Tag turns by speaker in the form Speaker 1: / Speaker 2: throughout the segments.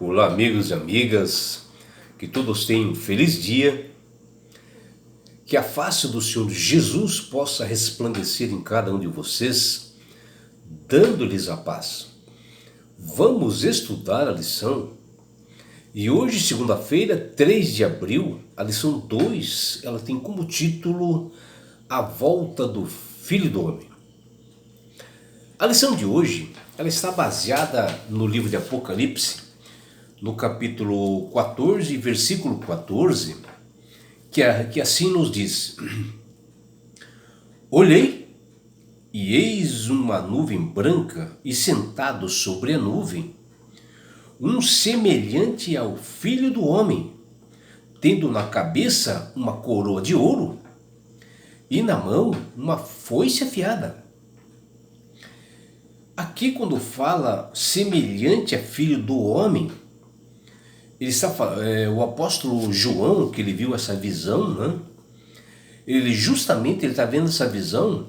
Speaker 1: Olá, amigos e amigas, que todos tenham um feliz dia, que a face do Senhor Jesus possa resplandecer em cada um de vocês, dando-lhes a paz. Vamos estudar a lição e hoje, segunda-feira, 3 de abril, a lição 2, ela tem como título A Volta do Filho do Homem. A lição de hoje, ela está baseada no livro de Apocalipse, no capítulo 14, versículo 14, que assim nos diz: Olhei, e eis uma nuvem branca, e sentado sobre a nuvem, um semelhante ao Filho do Homem, tendo na cabeça uma coroa de ouro, e na mão uma foice afiada. Aqui, quando fala semelhante a Filho do Homem, ele está, o apóstolo João, que ele viu essa visão, né? Ele está vendo essa visão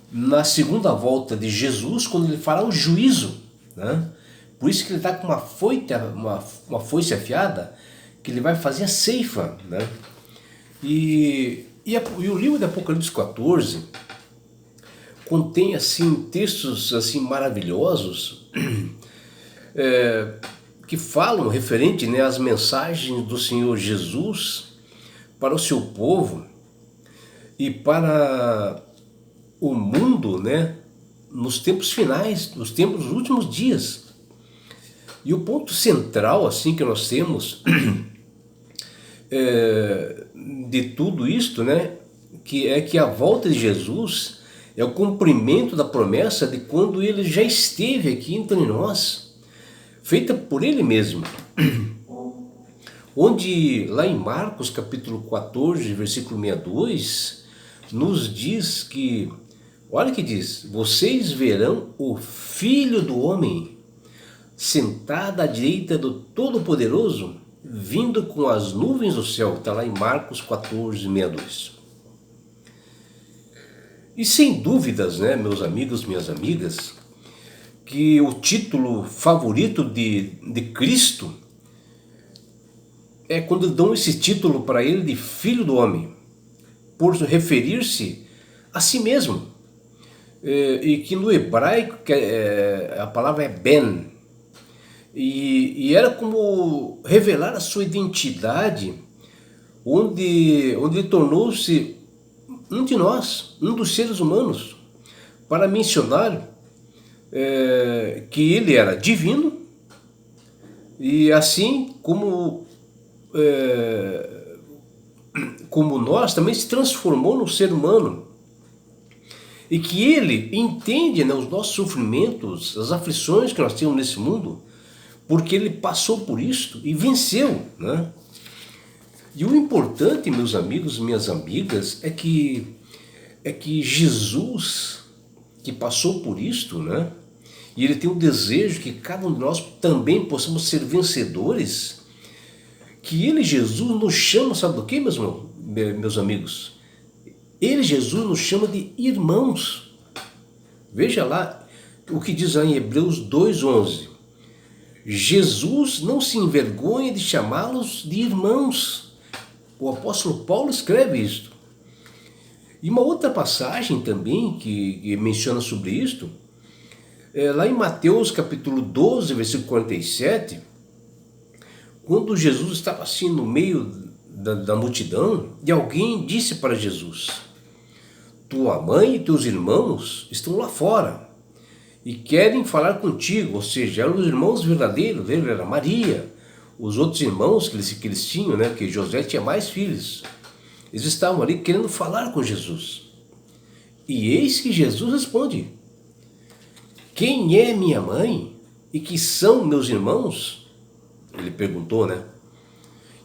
Speaker 1: na segunda volta de Jesus, quando ele fará o juízo, né? Por isso que ele está com uma foice afiada, que ele vai fazer a ceifa, né? E o livro de Apocalipse 14 contém assim textos assim maravilhosos, que falam referente, né, às mensagens do Senhor Jesus para o seu povo e para o mundo, né, nos tempos finais, nos tempos dos últimos dias. E o ponto central assim que nós temos de tudo isto, né, que a volta de Jesus é o cumprimento da promessa de quando ele já esteve aqui entre nós, feita por ele mesmo, onde lá em Marcos capítulo 14, versículo 62, nos diz que, olha que diz: vocês verão o Filho do Homem sentado à direita do Todo-Poderoso, vindo com as nuvens do céu. Está lá em Marcos 14, 62. E sem dúvidas, né, meus amigos, minhas amigas, que o título favorito de Cristo é quando dão esse título para ele de Filho do Homem, por referir-se a si mesmo. E que no hebraico a palavra é Ben, e era como revelar a sua identidade, onde ele tornou-se um de nós, um dos seres humanos, para mencionar que ele era divino e assim como nós, também se transformou no ser humano, e que ele entende, né, os nossos sofrimentos, as aflições que nós temos nesse mundo, porque ele passou por isto e venceu, né? E o importante, meus amigos e minhas amigas, é que Jesus, que passou por isto, né? E ele tem um desejo que cada um de nós também possamos ser vencedores, que ele, Jesus, nos chama, sabe do que, meus amigos? Ele, Jesus, nos chama de irmãos. Veja lá o que diz lá em Hebreus 2:11. Jesus não se envergonha de chamá-los de irmãos. O apóstolo Paulo escreve isto. E uma outra passagem também que menciona sobre isto, lá em Mateus capítulo 12, versículo 47, quando Jesus estava assim no meio da multidão, e alguém disse para Jesus: tua mãe e teus irmãos estão lá fora e querem falar contigo. Ou seja, eram os irmãos verdadeiros dele, era Maria, os outros irmãos que eles tinham, né, que José tinha mais filhos. Eles estavam ali querendo falar com Jesus. E eis que Jesus responde: quem é minha mãe e que são meus irmãos? Ele perguntou, né?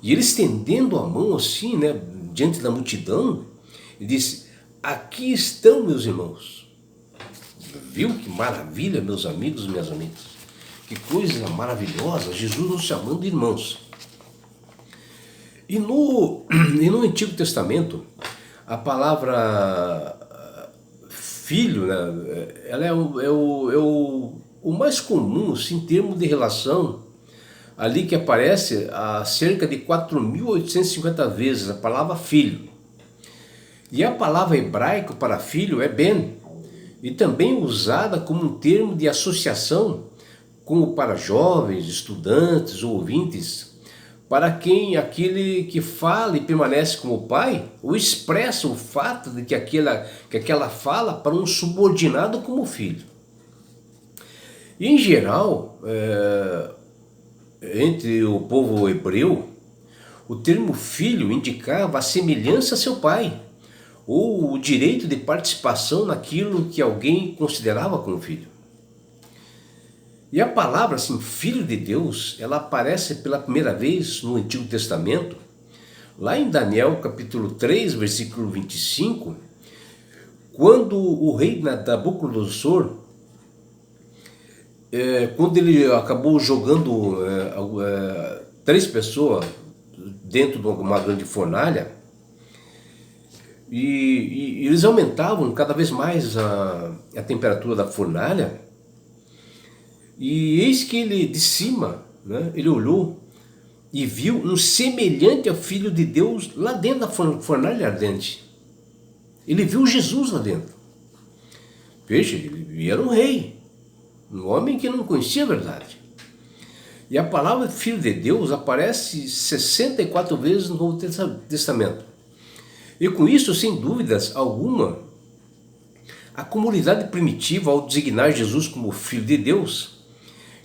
Speaker 1: E ele, estendendo a mão assim, né, diante da multidão, ele disse: aqui estão meus irmãos. Viu que maravilha, meus amigos e minhas amigas? Que coisa maravilhosa, Jesus nos chamando de irmãos. E no Antigo Testamento, a palavra filho, né, ela é o mais comum, assim, em termos de relação ali que aparece a cerca de 4.850 vezes a palavra filho. E a palavra hebraica para filho é ben, e também usada como um termo de associação, como para jovens, estudantes ou ouvintes, para quem aquele que fala e permanece como pai, ou expressa o fato de que aquela fala para um subordinado como filho. E, em geral, entre o povo hebreu, o termo filho indicava a semelhança a seu pai, ou o direito de participação naquilo que alguém considerava como filho. E a palavra, assim, filho de Deus, ela aparece pela primeira vez no Antigo Testamento, lá em Daniel capítulo 3, versículo 25, quando o rei Nabucodonosor, quando ele acabou jogando 3 pessoas dentro de uma grande fornalha, e eles aumentavam cada vez mais a temperatura da fornalha, e eis que ele de cima, né, ele olhou e viu um semelhante ao Filho de Deus lá dentro da fornalha ardente. Ele viu Jesus lá dentro. Veja, ele era um rei, um homem que não conhecia a verdade. E a palavra Filho de Deus aparece 64 vezes no Novo Testamento. E com isso, sem dúvidas alguma, a comunidade primitiva, ao designar Jesus como Filho de Deus,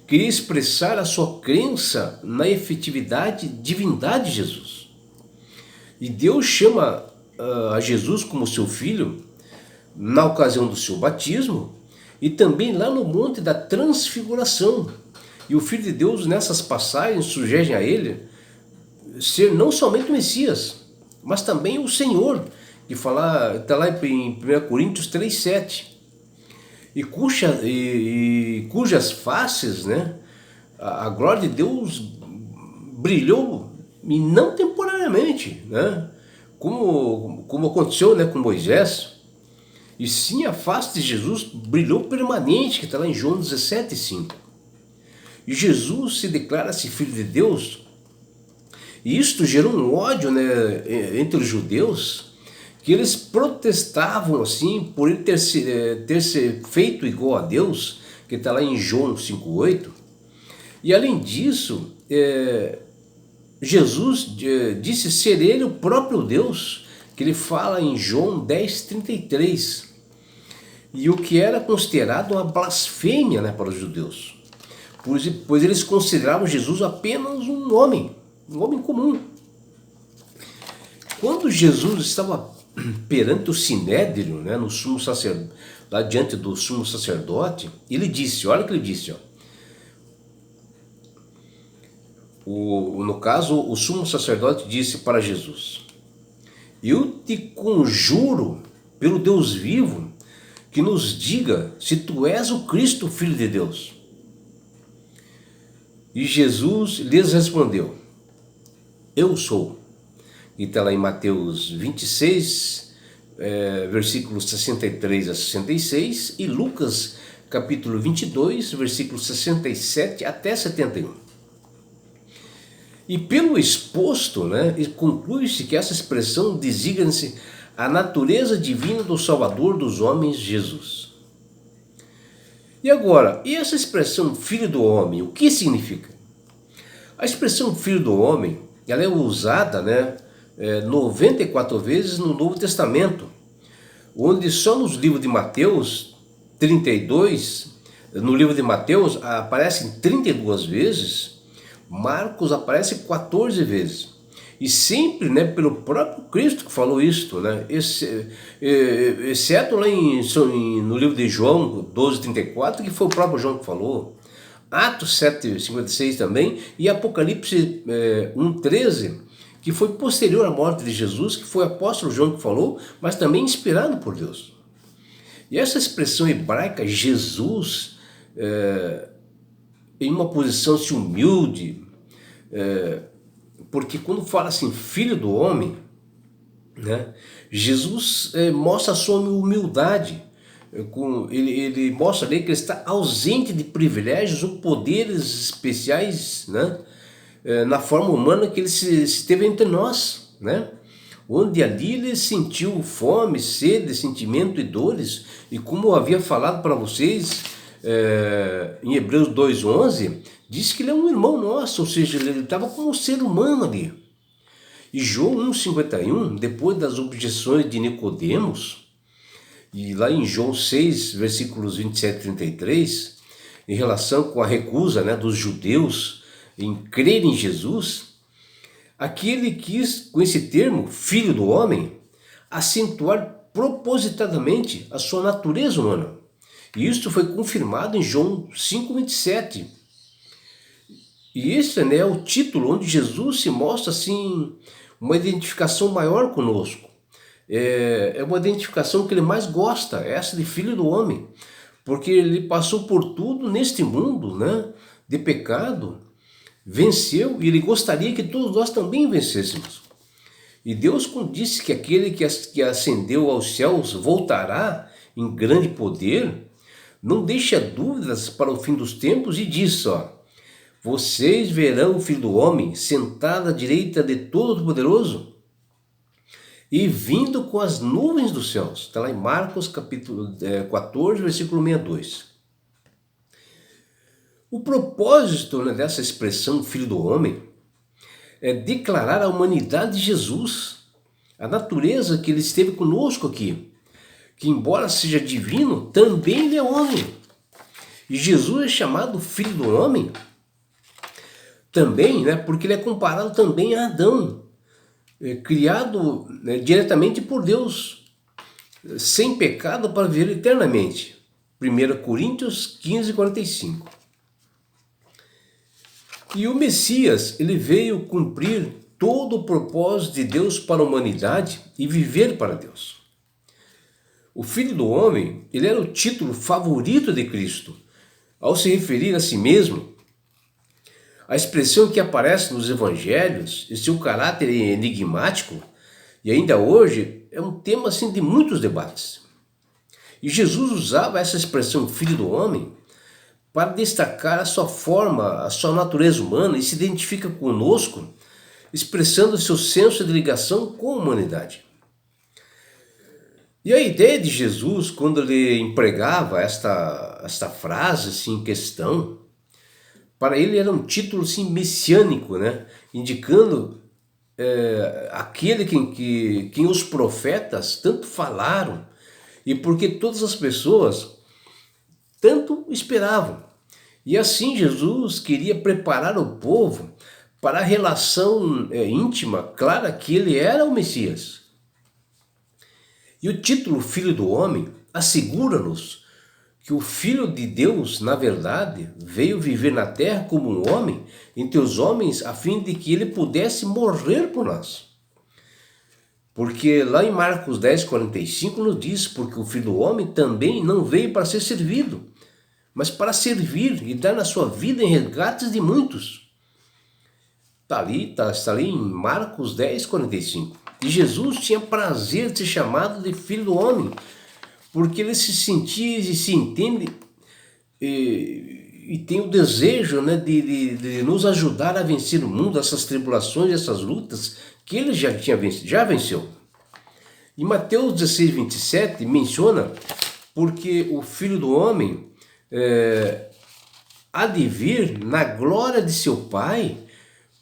Speaker 1: queria expressar a sua crença na efetividade e divindade de Jesus. E Deus chama a Jesus como seu filho na ocasião do seu batismo e também lá no Monte da Transfiguração. E o Filho de Deus, nessas passagens, sugere a ele ser não somente o Messias, mas também o Senhor, que está lá em 1 Coríntios 3,7. E cujas faces, né, a glória de Deus brilhou, e não temporariamente, né, como aconteceu, né, com Moisés, e sim a face de Jesus brilhou permanente, que está lá em João 17,5. E Jesus se declara-se Filho de Deus, e isto gerou um ódio, né, entre os judeus, que eles protestavam assim por ele ter se feito igual a Deus, que está lá em João 5,8. E além disso, Jesus disse ser ele o próprio Deus, que ele fala em João 10,33. E o que era considerado uma blasfêmia, né, para os judeus, pois eles consideravam Jesus apenas um homem comum. Quando Jesus estava perante o Sinédrio, né, no sumo sacerdote, lá diante do sumo sacerdote, ele disse, olha o que ele disse, no caso, o sumo sacerdote disse para Jesus: eu te conjuro pelo Deus vivo que nos diga se tu és o Cristo, Filho de Deus. E Jesus lhes respondeu: eu sou. E está lá em Mateus 26, versículos 63 a 66, e Lucas capítulo 22, versículos 67 até 71. E pelo exposto, né, conclui-se que essa expressão designa-se a natureza divina do Salvador dos homens, Jesus. E agora, e essa expressão Filho do Homem, o que significa? A expressão Filho do Homem, ela é usada, né, 94 vezes no Novo Testamento, onde só nos livros de Mateus 32, no livro de Mateus aparecem 32 vezes, Marcos aparece 14 vezes, e sempre, né, pelo próprio Cristo que falou isto, né, exceto lá no livro de João 12,34, que foi o próprio João que falou, Atos 7,56 também, e Apocalipse 1,13, que foi posterior à morte de Jesus, que foi o apóstolo João que falou, mas também inspirado por Deus. E essa expressão hebraica, Jesus, em uma posição assim, humilde, porque quando fala assim, Filho do Homem, né, Jesus mostra a sua humildade, ele mostra ali que ele está ausente de privilégios ou poderes especiais, né, na forma humana que ele se esteve entre nós, né? Onde ali ele sentiu fome, sede, sentimento e dores, e como eu havia falado para vocês, em Hebreus 2:11, diz que ele é um irmão nosso, ou seja, ele estava como um ser humano ali. E João 1,51, depois das objeções de Nicodemos, e lá em João 6, versículos 27 e 33, em relação com a recusa, né, dos judeus em crer em Jesus, aqui ele quis, com esse termo, filho do homem, acentuar propositadamente a sua natureza humana. E isso foi confirmado em João 5,27. E esse, né, é o título onde Jesus se mostra assim, uma identificação maior conosco. É uma identificação que ele mais gosta, essa de filho do homem, porque ele passou por tudo neste mundo, né, de pecado, venceu, e ele gostaria que todos nós também vencêssemos. E Deus disse que aquele que ascendeu aos céus voltará em grande poder, não deixa dúvidas para o fim dos tempos, e diz, vocês verão o Filho do Homem sentado à direita de Todo-Poderoso e vindo com as nuvens dos céus. Está lá em Marcos capítulo 14, versículo 62. O propósito, né, dessa expressão Filho do Homem é declarar a humanidade de Jesus, a natureza que ele esteve conosco aqui, que embora seja divino, também ele é homem. E Jesus é chamado Filho do Homem também, né, porque ele é comparado também a Adão, criado, né, diretamente por Deus, sem pecado para viver eternamente. 1 Coríntios 15:45. E o Messias, ele veio cumprir todo o propósito de Deus para a humanidade e viver para Deus. O Filho do Homem, ele era o título favorito de Cristo. Ao se referir a si mesmo, a expressão que aparece nos evangelhos e seu caráter enigmático, e ainda hoje, é um tema assim, de muitos debates. E Jesus usava essa expressão Filho do Homem para destacar a sua forma, a sua natureza humana, e se identifica conosco, expressando seu senso de ligação com a humanidade. E a ideia de Jesus, quando ele empregava esta frase assim, em questão, para ele era um título assim, messiânico, né? Indicando aquele quem os profetas tanto falaram, e porque todas as pessoas tanto esperavam. E assim Jesus queria preparar o povo para a relação íntima, clara, que ele era o Messias. E o título Filho do Homem assegura-nos que o Filho de Deus, na verdade, veio viver na terra como um homem entre os homens, a fim de que ele pudesse morrer por nós. Porque lá em Marcos 10:45 nos diz, porque o Filho do Homem também não veio para ser servido, mas para servir e dar a sua vida em resgates de muitos. Está ali em Marcos 10:45. E Jesus tinha prazer de ser chamado de Filho do Homem, porque ele se sentia e se entende e tem o desejo, né, de nos ajudar a vencer o mundo, essas tribulações, essas lutas que ele já venceu. E Mateus 16:27 menciona, porque o Filho do Homem há de vir na glória de seu Pai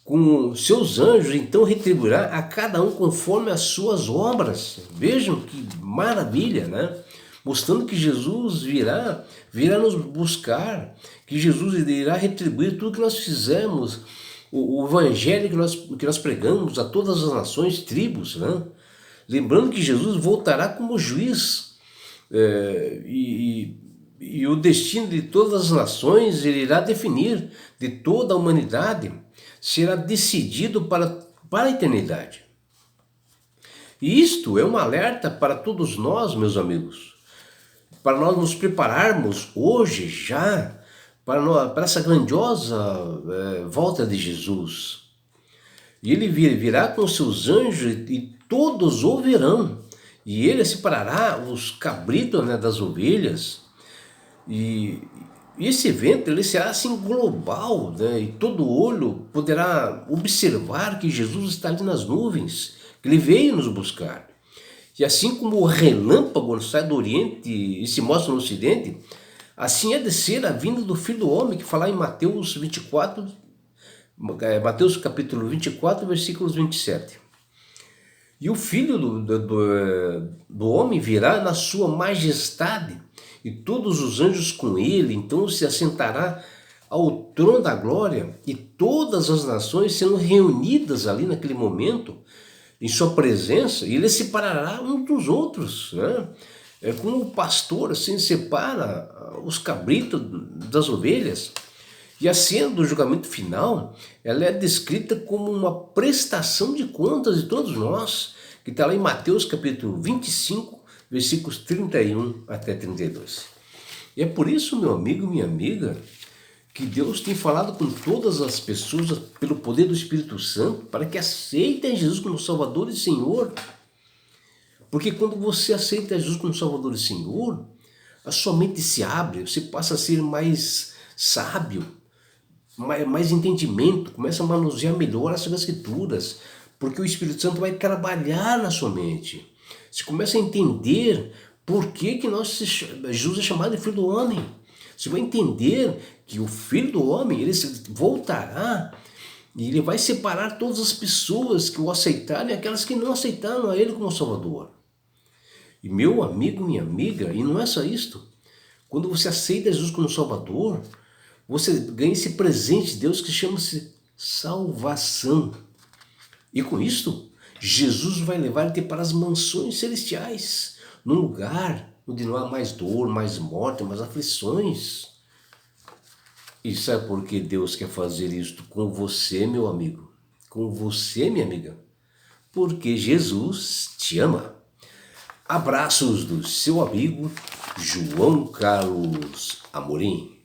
Speaker 1: com seus anjos, então retribuirá a cada um conforme as suas obras. Vejam que maravilha, né? Mostrando que Jesus virá nos buscar, que Jesus irá retribuir tudo que nós fizemos, o evangelho que nós pregamos a todas as nações, tribos, né? Lembrando que Jesus voltará como juiz, e o destino de todas as nações ele irá definir, de toda a humanidade, será decidido para a eternidade. E isto é um alerta para todos nós, meus amigos, para nós nos prepararmos hoje já para essa grandiosa volta de Jesus. E ele virá com seus anjos e todos o verão. E ele separará os cabritos, né, das ovelhas, e E esse evento ele será assim global, né? E todo olho poderá observar que Jesus está ali nas nuvens, que ele veio nos buscar. E assim como o relâmpago sai do Oriente e se mostra no Ocidente, assim é de ser a vinda do Filho do Homem, que fala em Mateus 24, Mateus capítulo 24, versículos 27. E o Filho do Homem virá na sua majestade, e todos os anjos com ele, então se assentará ao trono da glória, e todas as nações serão reunidas ali naquele momento, em sua presença, e ele separará uns dos outros, né? É como o pastor assim separa os cabritos das ovelhas. E a cena do julgamento final, ela é descrita como uma prestação de contas de todos nós, que está lá em Mateus capítulo 25, versículos 31 até 32. E é por isso, meu amigo, minha amiga, que Deus tem falado com todas as pessoas pelo poder do Espírito Santo para que aceitem Jesus como Salvador e Senhor. Porque quando você aceita Jesus como Salvador e Senhor, a sua mente se abre, você passa a ser mais sábio, mais entendimento, começa a manusear melhor as Escrituras, porque o Espírito Santo vai trabalhar na sua mente. Você começa a entender por que Jesus é chamado de Filho do Homem. Você vai entender que o Filho do Homem, ele voltará e ele vai separar todas as pessoas que o aceitaram e aquelas que não aceitaram a ele como Salvador. E meu amigo, minha amiga, e não é só isto, quando você aceita Jesus como Salvador, você ganha esse presente de Deus que chama-se salvação. E com isto, Jesus vai levar-te para as mansões celestiais, num lugar onde não há mais dor, mais morte, mais aflições. E sabe por que Deus quer fazer isto com você, meu amigo? Com você, minha amiga? Porque Jesus te ama. Abraços do seu amigo João Carlos Amorim.